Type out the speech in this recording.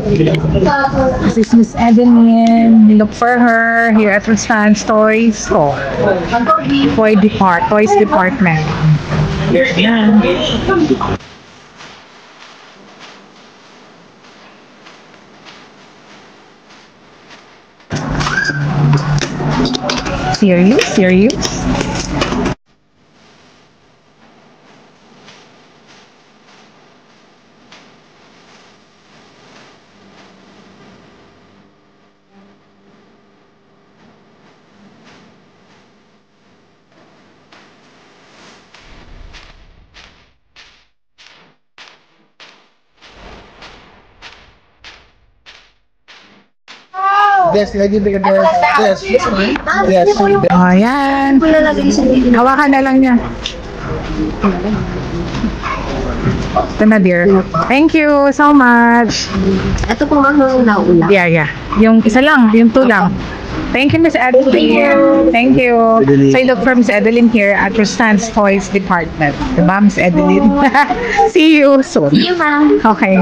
This is Miss Evelyn. Look for her here at Rustan's Toy Store. Toys Department. Yan. Serious? Yes, I did the yes. Yes. Oh, yan. Hawakan na lang niya. Ito na, dear. Thank you so much. Ito po ma'am yung nauna. Yeah. Yung isa lang, yung 2 lang. Thank you, Miss Adeline. Thank you. So, I look for Miss Adeline here at Rustan's Toys Department. Diba, Miss Adeline? See you soon. See you ma'am. Okay.